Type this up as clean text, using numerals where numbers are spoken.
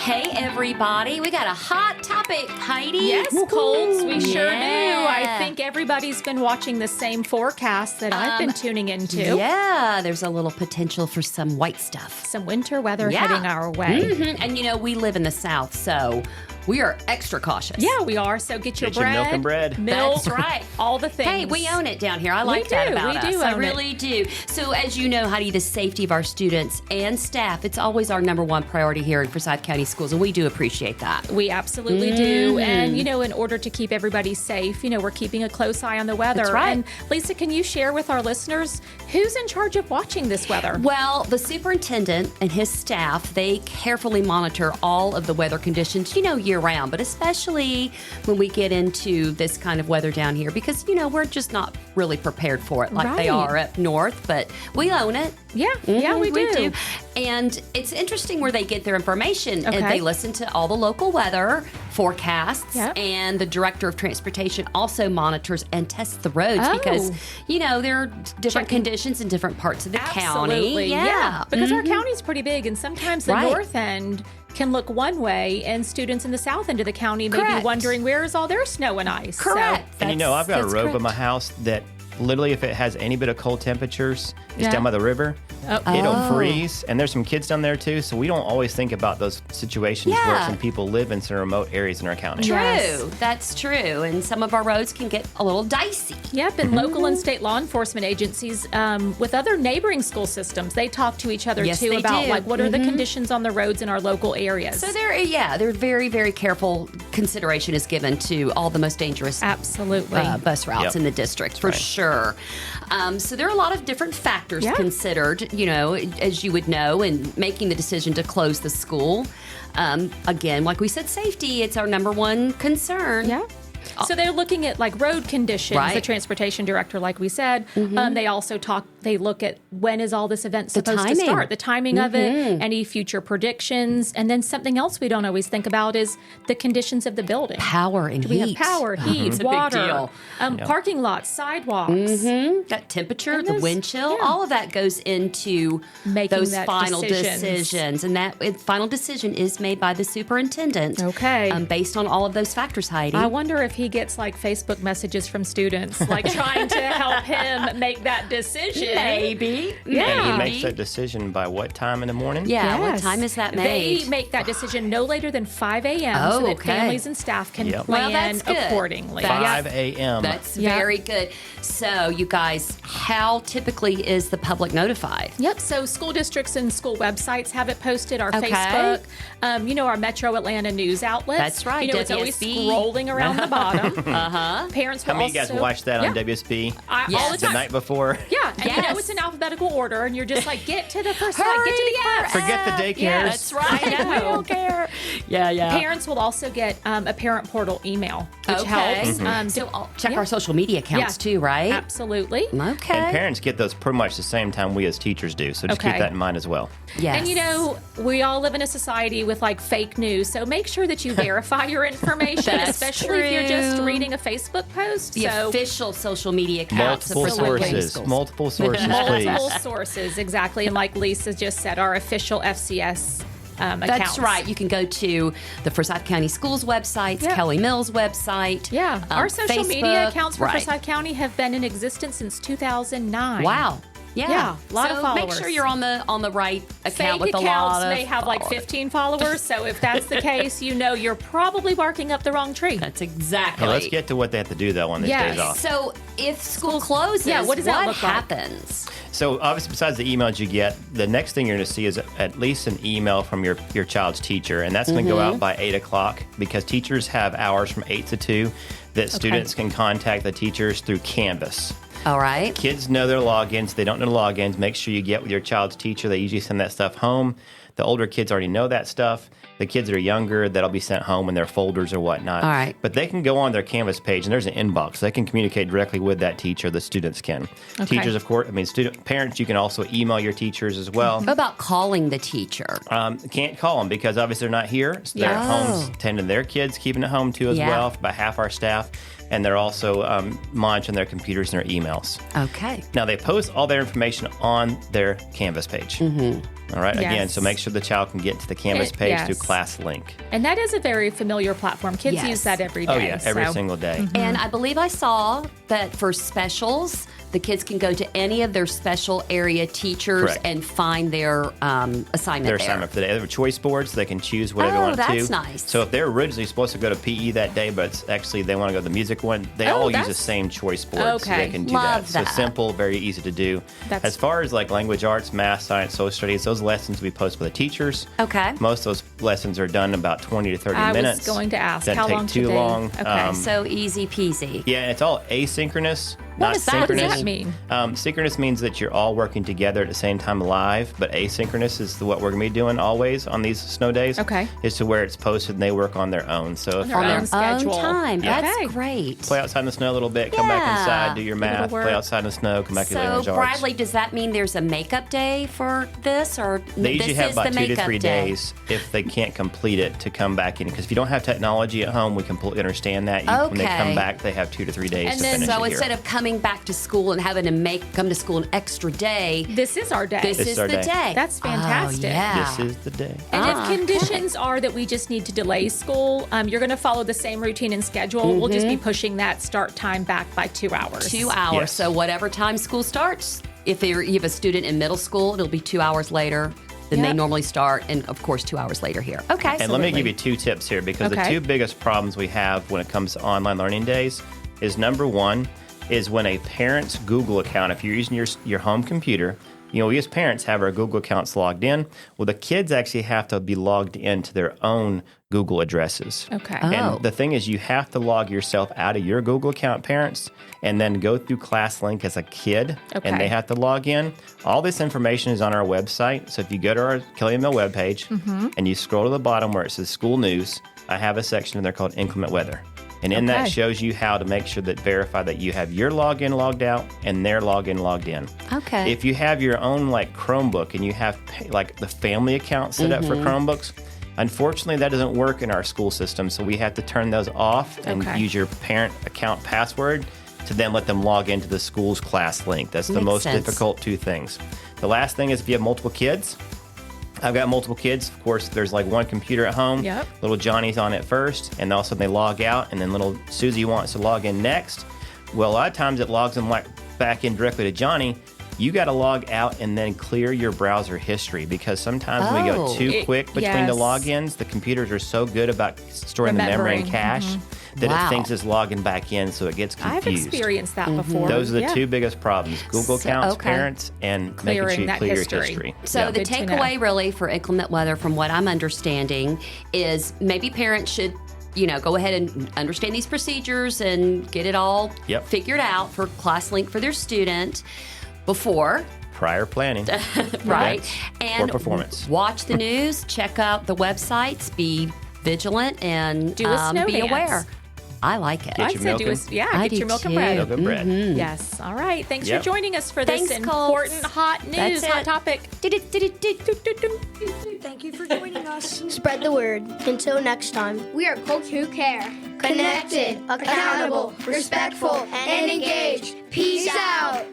Hey, everybody. We got a hot topic, Heidi. Yes, Colts, we sure do. Yeah. I think everybody's been watching the same forecast that I've been tuning into. Yeah, there's a little potential for some white stuff. Some winter weather heading our way. Mm-hmm. And, we live in the South, so we are extra cautious. Yeah, we are. So get your bread. Milk and bread. Milk, That's right. all the things. Hey, we own it down here. I like We that do. about We us. do I own really do. So as you know, Heidi, the safety of our students and staff, it's always our number one priority here in Forsyth County Schools, and we do appreciate that. We absolutely do. And, in order to keep everybody safe, we're keeping a close eye on the weather. That's right. And Lisa, can you share with our listeners who's in charge of watching this weather? Well, the superintendent and his staff, they carefully monitor all of the weather conditions, year round, but especially when we get into this kind of weather down here because, we're just not really prepared for it like they are up north, but we own it. Yeah, we do. And it's interesting where they get their information. Okay. And they listen to all the local weather forecasts. Yep. And the director of transportation also monitors and tests the roads because, there are different conditions in different parts of the county. Absolutely, yeah. Because our county's pretty big, and sometimes the Right. north end can look one way, and students in the south end of the county may be Correct. wondering, where is all their snow and ice? So- Correct. And I've got a That's road by correct. my house that literally, if it has any bit of cold temperatures, it's Yeah. down by the river. Oh. It'll freeze. And there's some kids down there too, so we don't always think about those situations where Yeah. some people live in some remote areas in our county. True. Yes. That's true. And some of our roads can get a little dicey. Yep, and local and state law enforcement agencies with other neighboring school systems, they talk to each other Yes, too they about do. what are the conditions on the roads in our local areas. So they're very, very careful consideration is given to all the most dangerous Absolutely. bus routes Yep. in the district, for sure. So there are a lot of different factors Yeah. considered, as you would know, in making the decision to close the school. Again, like we said, safety, it's our number one concern. Yeah. So they're looking at road conditions, Right. the transportation director, like we said. They also they look at when is all this event supposed to timing. start, the timing of it, any future predictions. And then something else we don't always think about is the conditions of the building. Power and We heat. have power, heat, It's a big water, deal. parking lots, sidewalks. That temperature, And the those- wind chill, yeah. all of that goes into Making those that final decisions. decisions. And that final decision is made by the superintendent. Okay. Based on all of those factors, Heidi. I wonder if he gets Facebook messages from students, trying to help him make that decision. Maybe. Yeah. And he makes that decision by what time in the morning? Yeah, what Yes. time is that made? They make that decision no later than 5 a.m. Oh, so that okay. families and staff can Yep. Well, plan that's good. accordingly. That's- 5 a.m. That's Yeah. very good. So, you guys, how typically is the public notified? Yep. So school districts and school websites have it posted. Our Okay. Facebook, our Metro Atlanta news outlets. That's right, It's always WSB. scrolling around the bottom. Parents will How many of you guys also watch that on Yeah. WSB All the the time. night before? Yeah, and Yes. it's in alphabetical order, and you're just get to the first slide, get to the class. Forget the daycares. Yes. That's right. I know. We don't care. Yeah. Parents will also get a parent portal email, which Okay. helps. So, I'll check yeah. our social media accounts Yeah. too, right? Absolutely. Okay. And parents get those pretty much the same time we as teachers do, so just Okay. keep that in mind as well. Yes. And we all live in a society with fake news, so make sure that you verify your information, That's especially if you're just true. reading a Facebook post. the official social media accounts Multiple of Forsyth County sources. Schools. Multiple sources, multiple please. sources, exactly. And like Lisa just said, our official FCS accounts. That's right. You can go to the Forsyth County Schools websites, Yeah. Kelly Mills website. Yeah, our social media Facebook. accounts for Right. Forsyth County have been in existence since 2009. Wow. Yeah. a lot of So make followers. sure you're on the right account Fake with a accounts lot of may have followers. 15 followers, so if that's the case, you're probably barking up the wrong tree. That's exactly. Hey, let's get to what they have to do though on these Yes. days off. So if school closes, Yeah, what does that look like? happens? So obviously, besides the emails you get, the next thing you're going to see is at least an email from your child's teacher, and that's going to go out by 8 o'clock because teachers have hours from 8 to 2 that students can contact the teachers through Canvas. All right. Kids know their logins. They don't know the logins. Make sure you get with your child's teacher. They usually send that stuff home. The older kids already know that stuff. The kids that are younger, that'll be sent home in their folders or whatnot. All right. But they can go on their Canvas page, and there's an inbox. They can communicate directly with that teacher. The students can. Okay. Teachers, of course, parents, you can also email your teachers as well. What about calling the teacher? Can't call them because obviously they're not here. So they're at home tending their kids, keeping it home too as Yeah. well by half our staff. And they're also monitoring their computers and their emails. Okay. Now, they post all their information on their Canvas page. All right. Again, Yes. so make sure the child can get to the Canvas page Yes. through Class Link. And that is a very familiar platform. Kids Yes. use that every day. Oh, yeah. Every so- single day. And I believe I saw that for specials, the kids can go to any of their special area teachers Correct. and find their assignment Their there. assignment for the day. They have choice boards. They can choose whatever they Oh, want to. that's nice. So if they're originally supposed to go to PE that day, but it's actually they want to go to the music one, they Oh, all use the that's- same choice board. So Okay. they can do Love that. that. So simple, very easy to do. That's- As far as like language arts, math, science, social studies, those lessons we post for the teachers. Okay. Most of those lessons are done in about 20 to 30 I was minutes. going to ask, Doesn't how take long too should they- long. Okay. So easy peasy. Yeah, and it's all asynchronous, What not does that- synchronous. What does that mean? Synchronous means that you're all working together at the same time live, but asynchronous is what we're going to be doing always on these snow days. Okay. Is to where it's posted and they work on their own. So if their On own their schedule. own time. Yeah. That's Okay. great. play outside in the snow a little bit, come back Yeah. inside, do your little math, work. play outside in the snow, come back to your So, language arts. Bradley, does that mean there's a makeup day for this, or They usually this have is about the 2 to makeup 3 day? days if they can't complete it to come back in. Because if you don't have technology at home, we completely understand that. When they come Okay. back, they have 2 to 3 days And to then- finish So it instead here. of coming back to school and having to come to school an extra day, This is our day. this This is is our the day. day. That's fantastic. Oh, yeah. This is the day. And Ah, if conditions are that we just need to delay school, you're going to follow the same routine and schedule. We'll just be pushing that start time back by 2 hours. 2 hours. Yes. So whatever time school starts, if you have a student in middle school, it'll be 2 hours later than they Yep. normally start, and of course 2 hours later here. Okay. And let me give you 2 tips here because the Okay. 2 biggest problems we have when it comes to online learning days is number 1 is when a parent's Google account, if you're using your home computer, we as parents have our Google accounts logged in. Well, the kids actually have to be logged into their own Google addresses. Okay. Oh. And the thing is, you have to log yourself out of your Google account, parents, and then go through ClassLink as a kid, Okay. and they have to log in. All this information is on our website. So if you go to our Killian Mill webpage and you scroll to the bottom where it says School News, I have a section in there called Inclement Weather. And in that Okay. shows you how to make sure that verify that you have your login logged out and their login logged in. Okay. If you have your own like Chromebook and you have like the family account set up for Chromebooks, unfortunately that doesn't work in our school system. So we have to turn those off and Okay. use your parent account password to then let them log into the school's class link. That's the Makes most sense. difficult 2 things. The last thing is if you have multiple kids. I've got multiple kids. Of course, there's like one computer at home. Yep. Little Johnny's on it first, and all of a sudden they log out, and then little Susie wants to log in next. Well, a lot of times it logs them like back in directly to Johnny. You got to log out and then clear your browser history because sometimes when we go Oh. too quick between the Yes. logins, the computers are so good about storing the memory and Remembering. cache that Wow. it thinks it's logging back in, so it gets I've confused. experienced that before. Those are the Yeah. 2 biggest problems: Google So- accounts, okay. parents, and Clearing making sure you that clear history. your history. So Yeah. the Good to know. takeaway really for inclement weather, from what I'm understanding, is maybe parents should, go ahead and understand these procedures and get it all Yep. figured out for ClassLink for their student before, Prior planning. right? Events And or performance. watch the news, check out the websites, be vigilant, and Do a snow be dance. aware. I like it. Get I your said milk do a, and- yeah, I get do your milk and too. bread. Milk and bread. Yes. All right. Thanks Yep. for joining us for this Thanks, Colts. important hot news, That's hot it. topic. Thank you for joining us. Spread the word. Until next time. We are Colts Who Care. Connected, accountable, respectful, and engaged. Peace out.